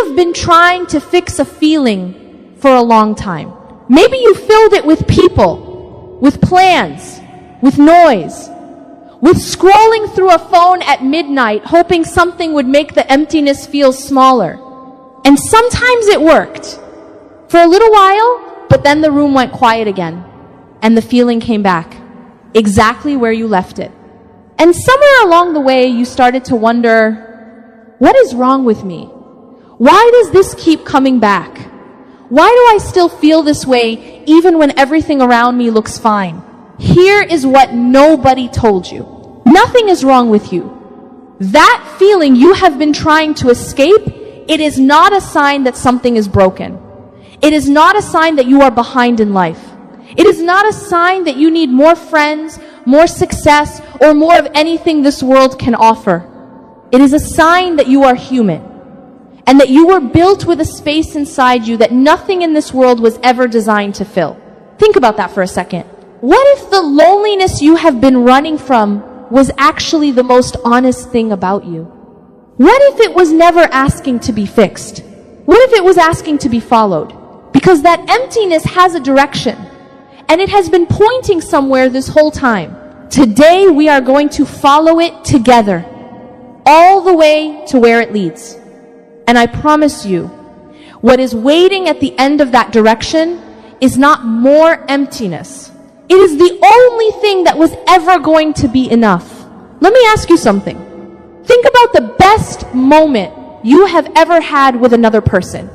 have been trying to fix a feeling for a long time. Maybe you filled it with people, with plans, with noise, with scrolling through a phone at midnight, hoping something would make the emptiness feel smaller. And sometimes it worked for a little while, but then the room went quiet again, and the feeling came back, exactly where you left it. And somewhere along the way, you started to wonder, what is wrong with me? Why does this keep coming back? Why do I still feel this way even when everything around me looks fine? Here is what nobody told you. Nothing is wrong with you. That feeling you have been trying to escape, it is not a sign that something is broken. It is not a sign that you are behind in life. It is not a sign that you need more friends, more success, or more of anything this world can offer. It is a sign that you are human, and that you were built with a space inside you that nothing in this world was ever designed to fill. Think about that for a second. What if the loneliness you have been running from was actually the most honest thing about you? What if it was never asking to be fixed? What if it was asking to be followed? Because that emptiness has a direction, and it has been pointing somewhere this whole time. Today we are going to follow it together, all the way to where it leads. And I promise you, what is waiting at the end of that direction is not more emptiness. It is the only thing that was ever going to be enough. Let me ask you something. Think about the best moment you have ever had with another person.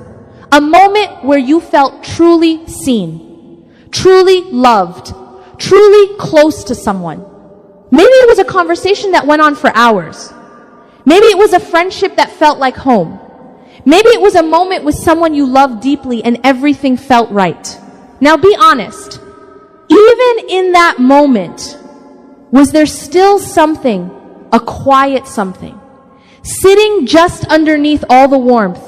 A moment where you felt truly seen, truly loved, truly close to someone. Maybe it was a conversation that went on for hours. Maybe it was a friendship that felt like home. Maybe it was a moment with someone you loved deeply and everything felt right. Now be honest. Even in that moment, was there still something, a quiet something, sitting just underneath all the warmth,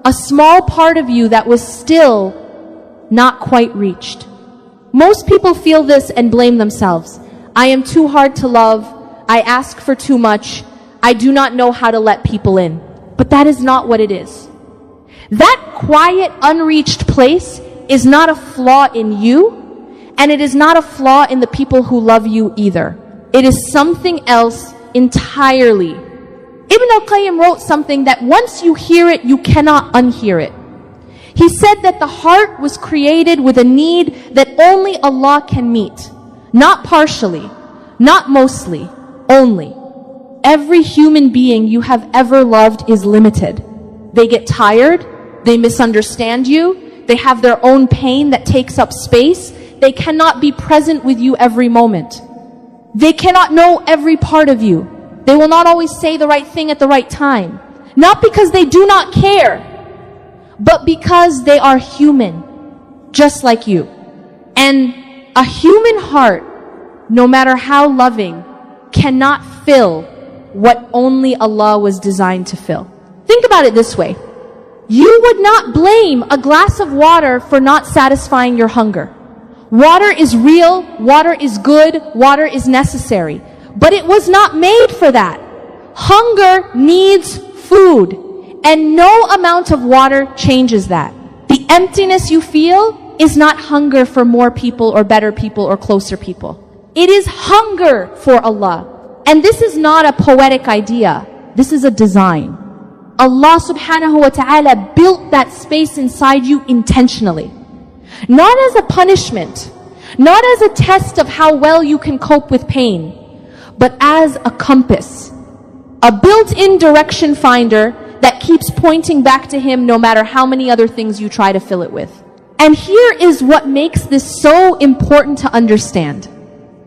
a small part of you that was still not quite reached? Most people feel this and blame themselves. I am too hard to love. I ask for too much. I do not know how to let people in. But that is not what it is. That quiet, unreached place is not a flaw in you, and it is not a flaw in the people who love you either. It is something else entirely. Ibn al-Qayyim wrote something that once you hear it, you cannot unhear it. He said that the heart was created with a need that only Allah can meet. Not partially, not mostly, only. Every human being you have ever loved is limited. They get tired, they misunderstand you, they have their own pain that takes up space. They cannot be present with you every moment. They cannot know every part of you. They will not always say the right thing at the right time. Not because they do not care, but because they are human, just like you. And a human heart, no matter how loving, cannot fill what only Allah was designed to fill. Think about it this way. You would not blame a glass of water for not satisfying your hunger. Water is real, water is good, water is necessary. But it was not made for that. Hunger needs food, and no amount of water changes that. The emptiness you feel is not hunger for more people or better people or closer people. It is hunger for Allah. And this is not a poetic idea. This is a design. Allah subhanahu wa ta'ala built that space inside you intentionally. Not as a punishment, not as a test of how well you can cope with pain, but as a compass, a built-in direction finder that keeps pointing back to Him no matter how many other things you try to fill it with. And here is what makes this so important to understand.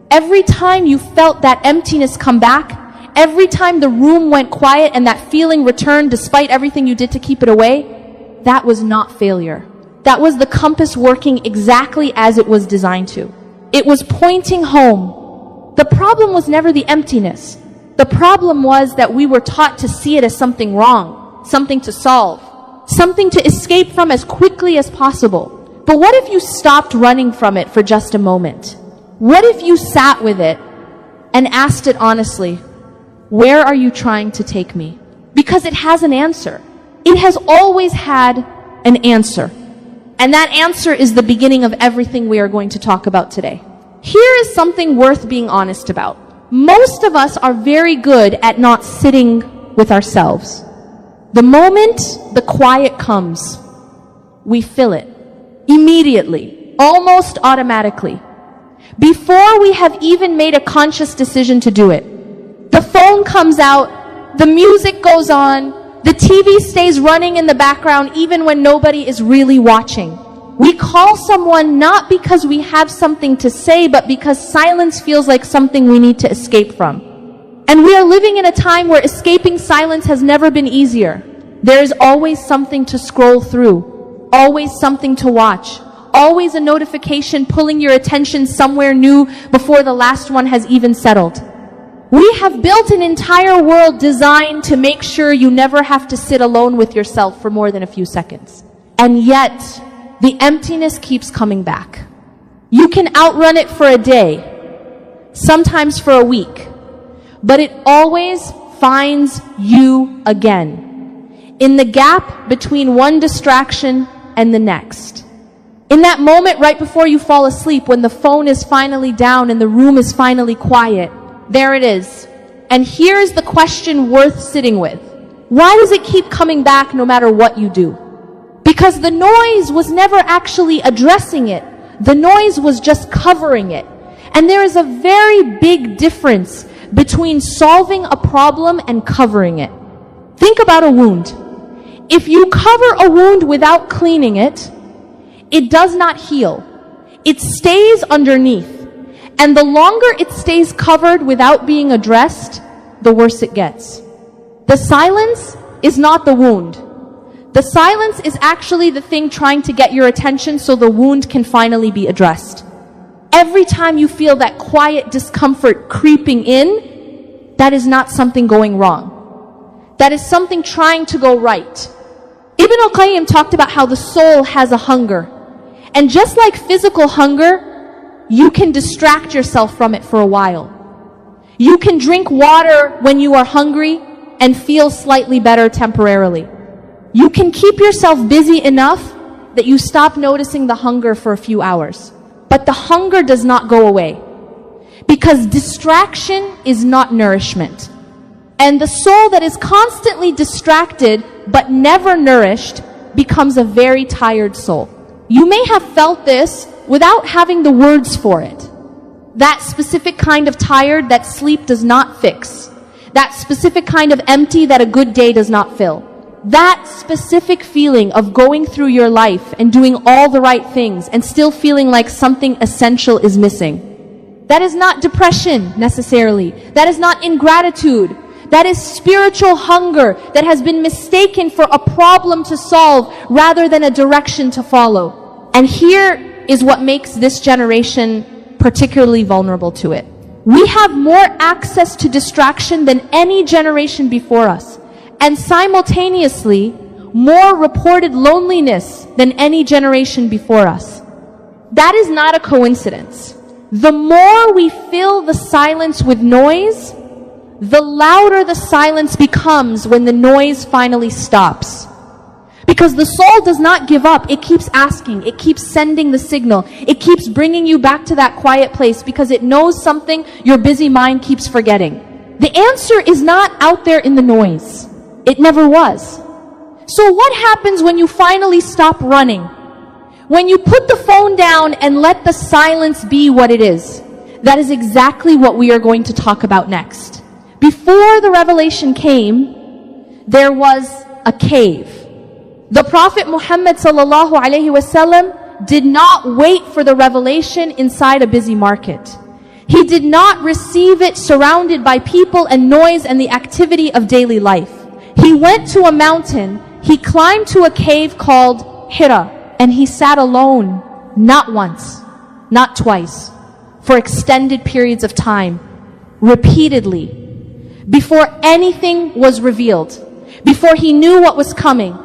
Every time you felt that emptiness come back, every time the room went quiet and that feeling returned despite everything you did to keep it away, that was not failure. That was the compass working exactly as it was designed to. It was pointing home. The problem was never the emptiness. The problem was that we were taught to see it as something wrong, something to solve, something to escape from as quickly as possible. But what if you stopped running from it for just a moment? What if you sat with it and asked it honestly, where are you trying to take me? Because it has an answer. it has always had an answer. And that answer is the beginning of everything we are going to talk about today. Here is something worth being honest about. Most of us are very good at not sitting with ourselves. The moment the quiet comes, we fill it immediately, almost automatically, before we have even made a conscious decision to do it. The phone comes out, the music goes on, the TV stays running in the background even when nobody is really watching. We call someone not because we have something to say, but because silence feels like something we need to escape from. And we are living in a time where escaping silence has never been easier. There is always something to scroll through, always something to watch, always a notification pulling your attention somewhere new before the last one has even settled. We have built an entire world designed to make sure you never have to sit alone with yourself for more than a few seconds. And yet, the emptiness keeps coming back. You can outrun it for a day, sometimes for a week, but it always finds you again, in the gap between one distraction and the next. In that moment right before you fall asleep, when the phone is finally down and the room is finally quiet, there it is. And here's the question worth sitting with. Why does it keep coming back no matter what you do? Because the noise was never actually addressing it. The noise was just covering it. And there is a very big difference between solving a problem and covering it. Think about a wound. If you cover a wound without cleaning it, it does not heal. It stays underneath. And the longer it stays covered without being addressed, the worse it gets. The silence is not the wound. The silence is actually the thing trying to get your attention so the wound can finally be addressed. Every time you feel that quiet discomfort creeping in, that is not something going wrong. That is something trying to go right. Ibn al-Qayyim talked about how the soul has a hunger. And just like physical hunger, you can distract yourself from it for a while. You can drink water when you are hungry and feel slightly better temporarily. You can keep yourself busy enough that you stop noticing the hunger for a few hours. But the hunger does not go away, because distraction is not nourishment. And the soul that is constantly distracted but never nourished becomes a very tired soul. You may have felt this without having the words for it. That specific kind of tired that sleep does not fix. That specific kind of empty that a good day does not fill. That specific feeling of going through your life and doing all the right things and still feeling like something essential is missing. That is not depression necessarily. That is not ingratitude. That is spiritual hunger that has been mistaken for a problem to solve rather than a direction to follow. And here is what makes this generation particularly vulnerable to it. We have more access to distraction than any generation before us, and simultaneously more reported loneliness than any generation before us. That is not a coincidence. The more we fill the silence with noise, the louder the silence becomes when the noise finally stops. Because the soul does not give up. It keeps asking. It keeps sending the signal. It keeps bringing you back to that quiet place because it knows something your busy mind keeps forgetting. The answer is not out there in the noise. It never was. So what happens when you finally stop running? When you put the phone down and let the silence be what it is? That is exactly what we are going to talk about next. Before the revelation came, there was a cave. The Prophet Muhammad sallallahu alaihi wasallam did not wait for the revelation inside a busy market. He did not receive it surrounded by people and noise and the activity of daily life. He went to a mountain, he climbed to a cave called Hira, and he sat alone, not once, not twice, for extended periods of time, repeatedly, before anything was revealed, before he knew what was coming,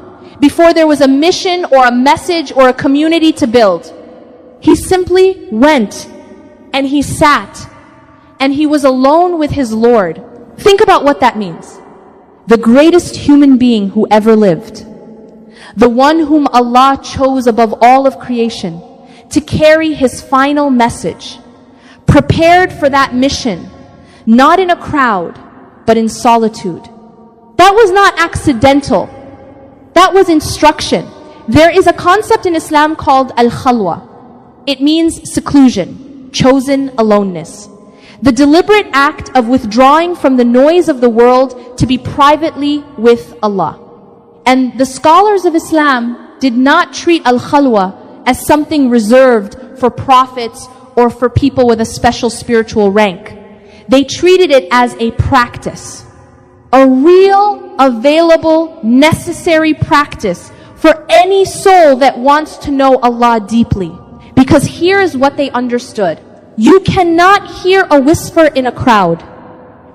before there was a mission or a message or a community to build. He simply went and he sat and he was alone with his Lord. Think about what that means. The greatest human being who ever lived, the one whom Allah chose above all of creation to carry His final message, prepared for that mission, not in a crowd, but in solitude. That was not accidental. That was instruction. There is a concept in Islam called al-khalwa. It means seclusion, chosen aloneness. The deliberate act of withdrawing from the noise of the world to be privately with Allah. And the scholars of Islam did not treat al-khalwa as something reserved for prophets or for people with a special spiritual rank. They treated it as a practice. A real, available, necessary practice for any soul that wants to know Allah deeply. Because here is what they understood. You cannot hear a whisper in a crowd.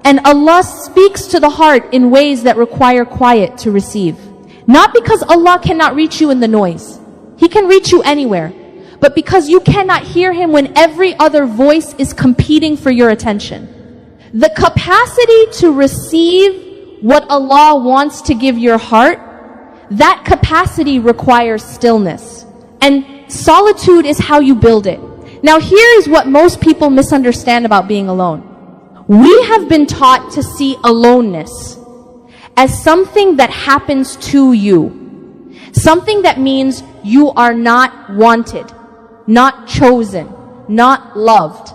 And Allah speaks to the heart in ways that require quiet to receive. Not because Allah cannot reach you in the noise. He can reach you anywhere. But because you cannot hear Him when every other voice is competing for your attention. The capacity to receive what Allah wants to give your heart, that capacity requires stillness. And solitude is how you build it. Now here is what most people misunderstand about being alone. We have been taught to see aloneness as something that happens to you. Something that means you are not wanted, not chosen, not loved.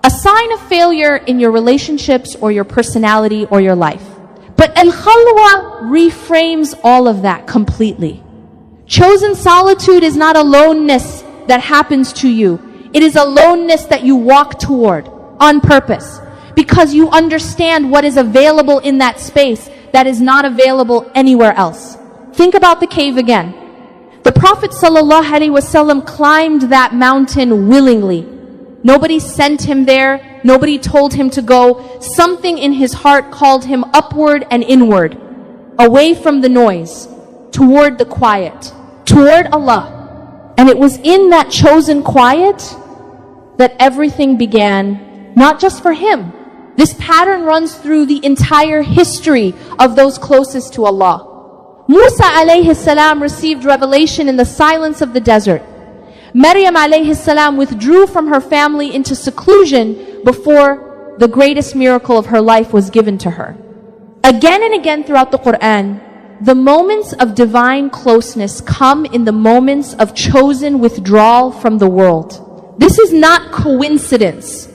A sign of failure in your relationships or your personality or your life. But al-khalwa reframes all of that completely. Chosen solitude is not aloneness that happens to you. It is aloneness that you walk toward on purpose. Because you understand what is available in that space that is not available anywhere else. Think about the cave again. The Prophet ﷺ climbed that mountain willingly. Nobody sent him there. Nobody told him to go. Something in his heart called him upward and inward, away from the noise, toward the quiet, toward Allah. And it was in that chosen quiet that everything began, not just for him. This pattern runs through the entire history of those closest to Allah. Musa alayhi salam received revelation in the silence of the desert. Maryam alayhi salam withdrew from her family into seclusion before the greatest miracle of her life was given to her. Again and again throughout the Quran, the moments of divine closeness come in the moments of chosen withdrawal from the world. This is not coincidence.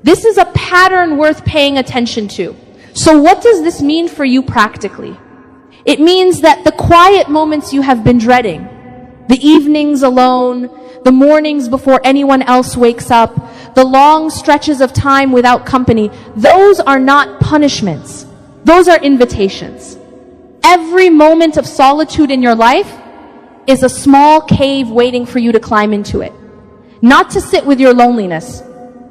This is a pattern worth paying attention to. So what does this mean for you practically? It means that the quiet moments you have been dreading, the evenings alone, the mornings before anyone else wakes up, the long stretches of time without company, those are not punishments. Those are invitations. Every moment of solitude in your life is a small cave waiting for you to climb into it. Not to sit with your loneliness,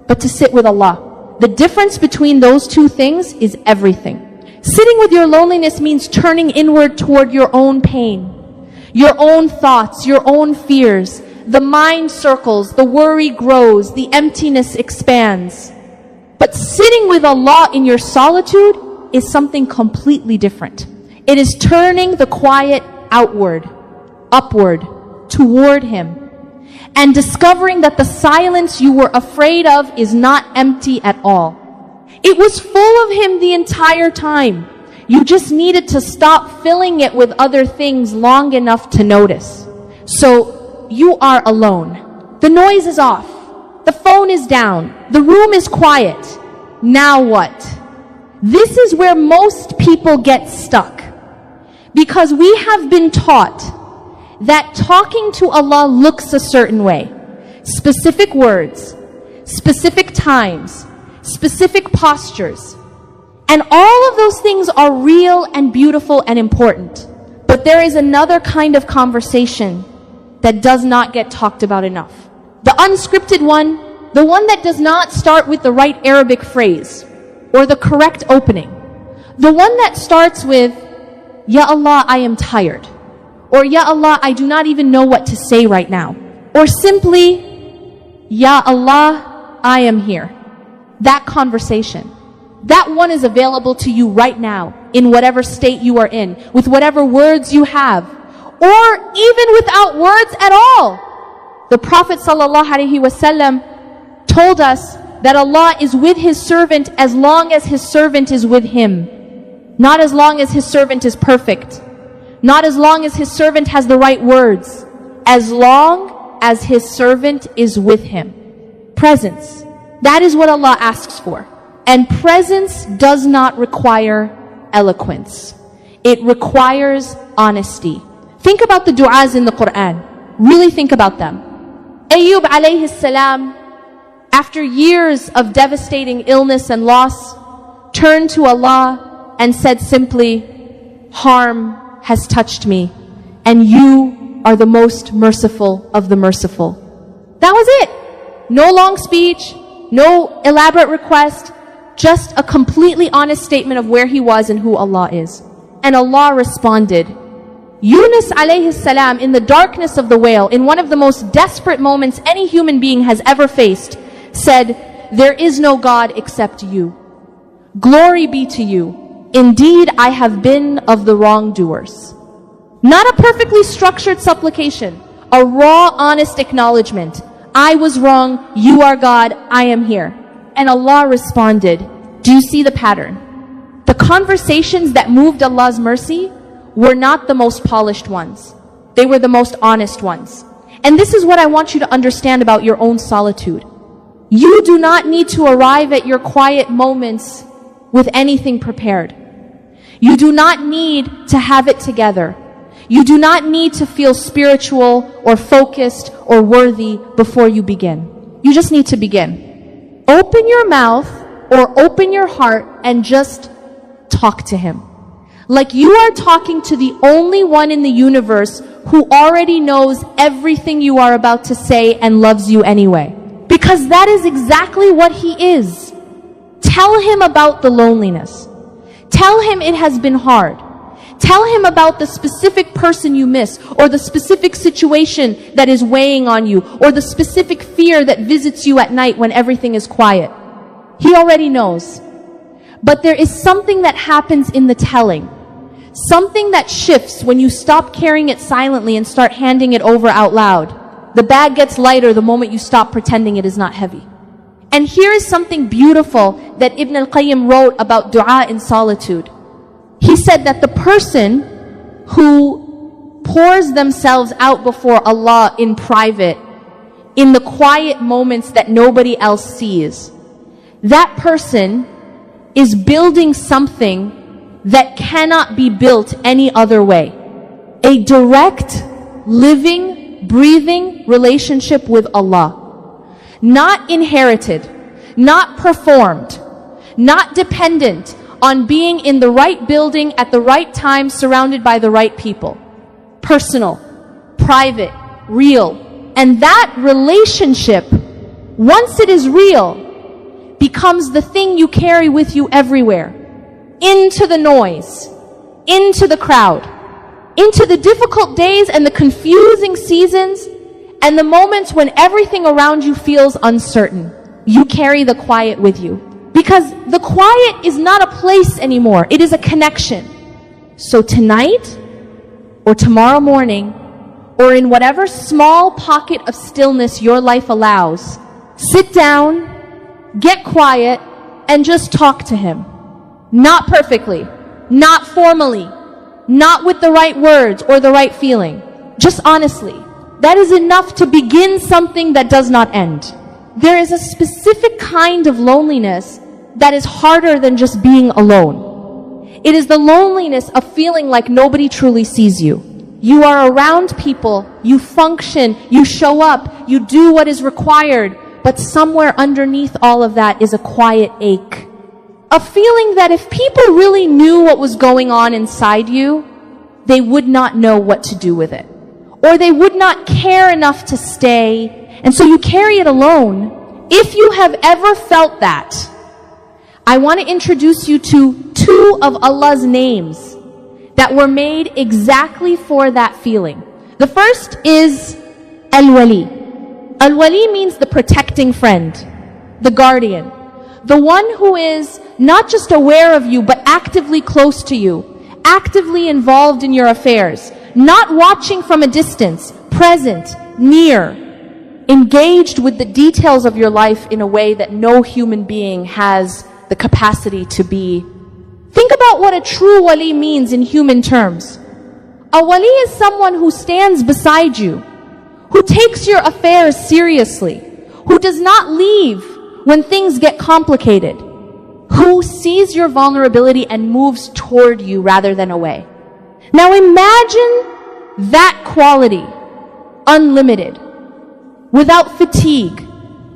but to sit with Allah. The difference between those two things is everything. Sitting with your loneliness means turning inward toward your own pain, your own thoughts, your own fears. The mind circles, the worry grows, the emptiness expands. But sitting with Allah in your solitude is something completely different. It is turning the quiet outward, upward, toward Him, and discovering that the silence you were afraid of is not empty at all. It was full of Him the entire time. You just needed to stop filling it with other things long enough to notice. So you are alone. The noise is off. The phone is down. The room is quiet. Now what? This is where most people get stuck. Because we have been taught that talking to Allah looks a certain way. Specific words, specific times, specific postures. And all of those things are real and beautiful and important. But there is another kind of conversation that does not get talked about enough. The unscripted one, the one that does not start with the right Arabic phrase or the correct opening. The one that starts with, Ya Allah, I am tired. Or Ya Allah, I do not even know what to say right now. Or simply, Ya Allah, I am here. That conversation. That one is available to you right now, in whatever state you are in, with whatever words you have. or even without words at all. The Prophet ﷺ told us that Allah is with His servant as long as His servant is with Him. Not as long as His servant is perfect. Not as long as His servant has the right words. As long as His servant is with Him. Presence. That is what Allah asks for. And presence does not require eloquence. It requires honesty. Think about the du'as in the Quran. Really think about them. Ayyub alayhi salam, after years of devastating illness and loss, turned to Allah and said simply, harm has touched me, and you are the most merciful of the merciful. That was it. No long speech, no elaborate request, just a completely honest statement of where he was and who Allah is. And Allah responded. Yunus alayhi salam, in the darkness of the whale, in one of the most desperate moments any human being has ever faced, said, there is no God except you. Glory be to you. Indeed, I have been of the wrongdoers. Not a perfectly structured supplication, a raw, honest acknowledgement. I was wrong, you are God, I am here. And Allah responded. Do you see the pattern? The conversations that moved Allah's mercy were not the most polished ones. They were the most honest ones. And this is what I want you to understand about your own solitude. You do not need to arrive at your quiet moments with anything prepared. You do not need to have it together. You do not need to feel spiritual or focused or worthy before you begin. You just need to begin. Open your mouth or open your heart and just talk to Him. Like you are talking to the only one in the universe who already knows everything you are about to say and loves you anyway. Because that is exactly what He is. Tell Him about the loneliness. Tell Him it has been hard. Tell Him about the specific person you miss, or the specific situation that is weighing on you, or the specific fear that visits you at night when everything is quiet. He already knows. But there is something that happens in the telling. Something that shifts when you stop carrying it silently and start handing it over out loud. The bag gets lighter the moment you stop pretending it is not heavy. And here is something beautiful that Ibn al-Qayyim wrote about dua in solitude. He said that the person who pours themselves out before Allah in private, in the quiet moments that nobody else sees, that person is building something that cannot be built any other way. A direct, living, breathing relationship with Allah. Not inherited, not performed, not dependent on being in the right building at the right time surrounded by the right people. Personal, private, real. And that relationship, once it is real, becomes the thing you carry with you everywhere. Into the noise, into the crowd, into the difficult days and the confusing seasons, and the moments when everything around you feels uncertain. You carry the quiet with you. Because the quiet is not a place anymore. It is a connection. So tonight, or tomorrow morning, or in whatever small pocket of stillness your life allows, sit down, get quiet, and just talk to Him. Not perfectly, not formally, not with the right words or the right feeling. Just honestly. That is enough to begin something that does not end. There is a specific kind of loneliness that is harder than just being alone. It is the loneliness of feeling like nobody truly sees you. You are around people, you function, you show up, you do what is required, but somewhere underneath all of that is a quiet ache. A feeling that if people really knew what was going on inside you, they would not know what to do with it. Or they would not care enough to stay, and so you carry it alone. If you have ever felt that, I want to introduce you to two of Allah's names that were made exactly for that feeling. The first is Al-Wali. Al-Wali means the protecting friend, the guardian, the one who is not just aware of you, but actively close to you, actively involved in your affairs, not watching from a distance, present, near, engaged with the details of your life in a way that no human being has the capacity to be. Think about what a true wali means in human terms. A wali is someone who stands beside you, who takes your affairs seriously, who does not leave when things get complicated, who sees your vulnerability and moves toward you rather than away. Now imagine that quality, unlimited, without fatigue,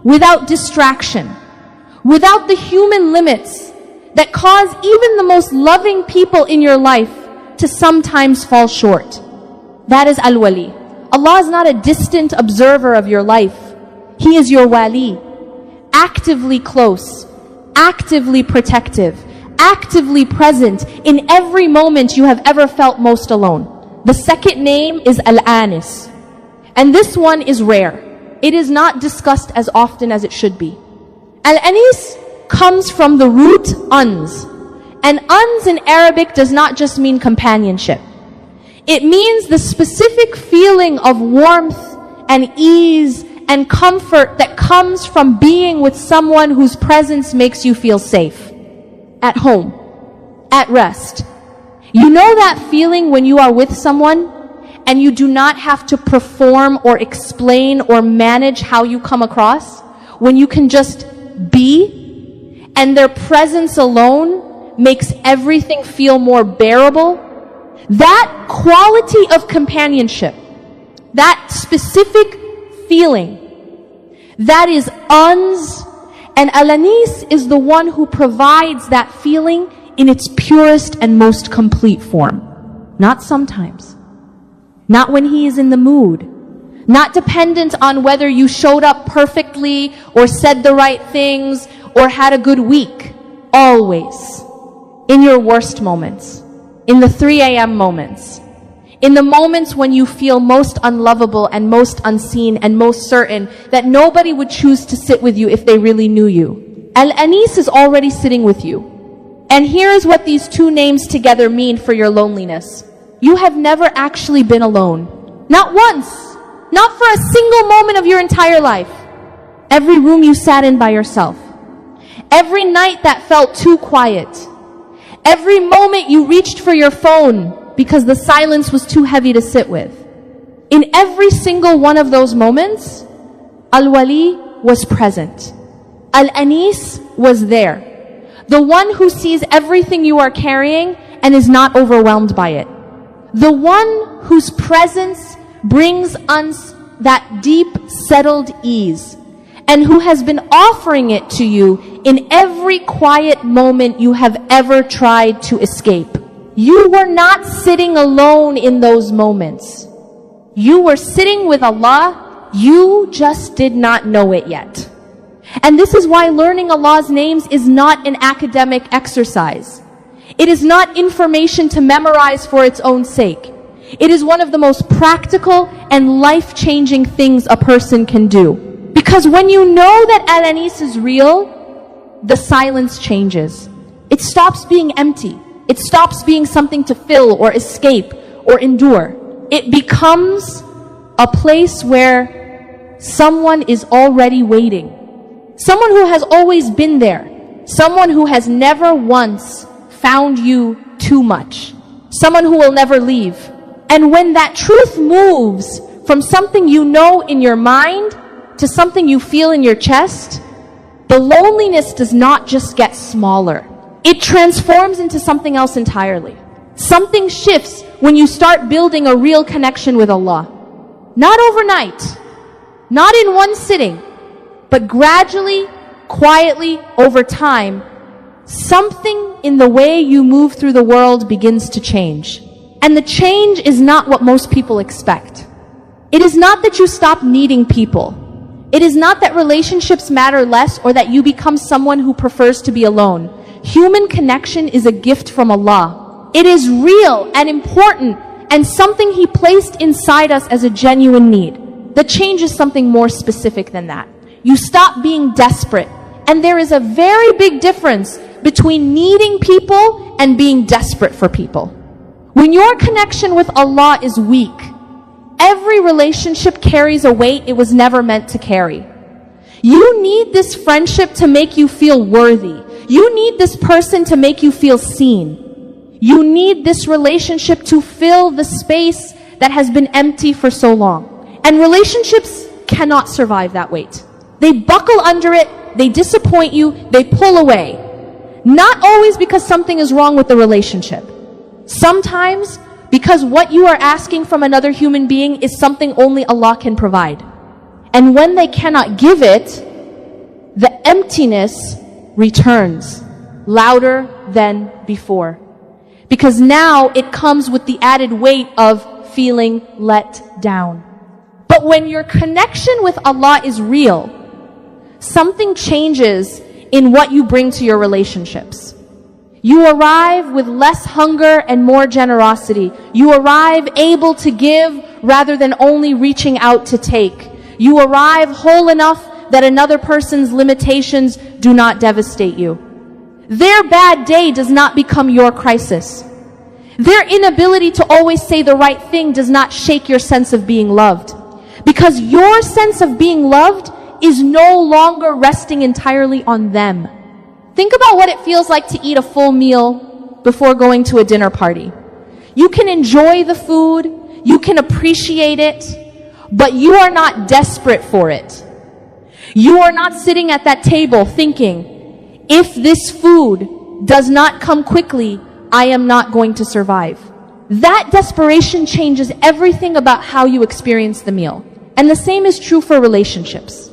without distraction, without the human limits that cause even the most loving people in your life to sometimes fall short. That is Al-Wali. Allah is not a distant observer of your life. He is your wali, actively close, actively protective, actively present in every moment you have ever felt most alone. The second name is Al-Anis. And this one is rare. It is not discussed as often as it should be. Al-Anis comes from the root uns. And uns in Arabic does not just mean companionship. It means the specific feeling of warmth and ease and comfort that comes from being with someone whose presence makes you feel safe. At home. At rest. You know that feeling when you are with someone and you do not have to perform or explain or manage how you come across? When you can just be, and their presence alone makes everything feel more bearable? That quality of companionship, that specific feeling, that is uns, and Al-Anis is the one who provides that feeling in its purest and most complete form. Not sometimes. Not when he is in the mood. Not dependent on whether you showed up perfectly or said the right things or had a good week. Always. In your worst moments. In the 3 a.m. moments. In the moments when you feel most unlovable and most unseen and most certain that nobody would choose to sit with you if they really knew you. Al-Anis is already sitting with you. And here is what these two names together mean for your loneliness. You have never actually been alone. Not once. Not for a single moment of your entire life. Every room you sat in by yourself. Every night that felt too quiet. Every moment you reached for your phone because the silence was too heavy to sit with. In every single one of those moments, Al-Wali was present. Al-Anis was there. The one who sees everything you are carrying and is not overwhelmed by it. The one whose presence brings us that deep, settled ease, and who has been offering it to you in every quiet moment you have ever tried to escape. You were not sitting alone in those moments. You were sitting with Allah, you just did not know it yet. And this is why learning Allah's names is not an academic exercise. It is not information to memorize for its own sake. It is one of the most practical and life-changing things a person can do. Because when you know that Al-Anis is real, the silence changes. It stops being empty. It stops being something to fill or escape or endure. It becomes a place where someone is already waiting. Someone who has always been there. Someone who has never once found you too much. Someone who will never leave. And when that truth moves from something you know in your mind to something you feel in your chest, the loneliness does not just get smaller. It transforms into something else entirely. Something shifts when you start building a real connection with Allah. Not overnight, not in one sitting, but gradually, quietly, over time, something in the way you move through the world begins to change. And the change is not what most people expect. It is not that you stop needing people. It is not that relationships matter less or that you become someone who prefers to be alone. Human connection is a gift from Allah. It is real and important and something He placed inside us as a genuine need. The change is something more specific than that. You stop being desperate. And there is a very big difference between needing people and being desperate for people. When your connection with Allah is weak, every relationship carries a weight it was never meant to carry. You need this friendship to make you feel worthy. You need this person to make you feel seen. You need this relationship to fill the space that has been empty for so long. And relationships cannot survive that weight. They buckle under it, they disappoint you, they pull away. Not always because something is wrong with the relationship. Sometimes because what you are asking from another human being is something only Allah can provide. And when they cannot give it, the emptiness returns louder than before. Because now it comes with the added weight of feeling let down. But when your connection with Allah is real, something changes in what you bring to your relationships. You arrive with less hunger and more generosity. You arrive able to give rather than only reaching out to take. You arrive whole enough that another person's limitations do not devastate you. Their bad day does not become your crisis. Their inability to always say the right thing does not shake your sense of being loved. Because your sense of being loved is no longer resting entirely on them. Think about what it feels like to eat a full meal before going to a dinner party. You can enjoy the food, you can appreciate it, but you are not desperate for it. You are not sitting at that table thinking, if this food does not come quickly, I am not going to survive. That desperation changes everything about how you experience the meal. And the same is true for relationships.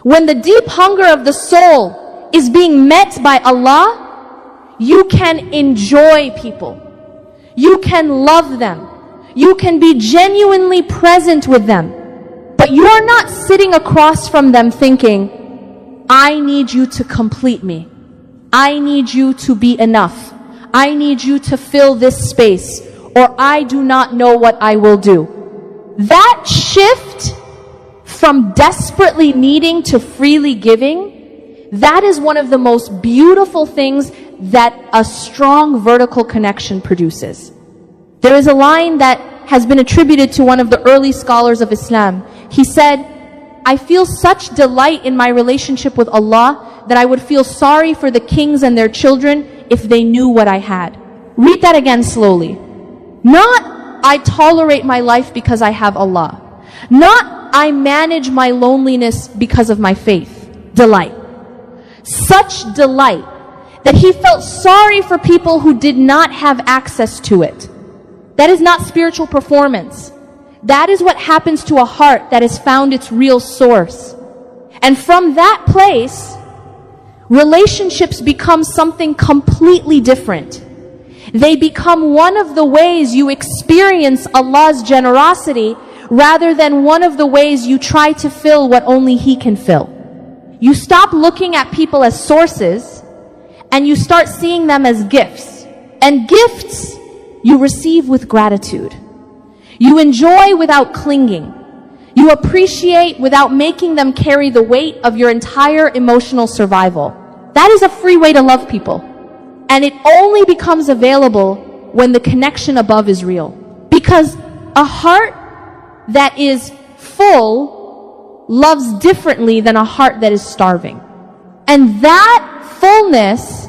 When the deep hunger of the soul is being met by Allah, you can enjoy people. You can love them. You can be genuinely present with them. But you're not sitting across from them thinking, I need you to complete me. I need you to be enough. I need you to fill this space, or I do not know what I will do. That shift from desperately needing to freely giving, that is one of the most beautiful things that a strong vertical connection produces. There is a line that has been attributed to one of the early scholars of Islam. He said, I feel such delight in my relationship with Allah that I would feel sorry for the kings and their children if they knew what I had. Read that again slowly. Not, I tolerate my life because I have Allah. Not, I manage my loneliness because of my faith. Delight. Such delight that he felt sorry for people who did not have access to it. That is not spiritual performance. That is what happens to a heart that has found its real source. And from that place, relationships become something completely different. They become one of the ways you experience Allah's generosity rather than one of the ways you try to fill what only He can fill. You stop looking at people as sources and you start seeing them as gifts. And gifts you receive with gratitude. You enjoy without clinging. You appreciate without making them carry the weight of your entire emotional survival. That is a free way to love people. And it only becomes available when the connection above is real. Because a heart that is full loves differently than a heart that is starving. And that fullness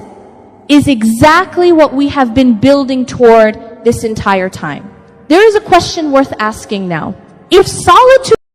is exactly what we have been building toward this entire time. There is a question worth asking now. If solitude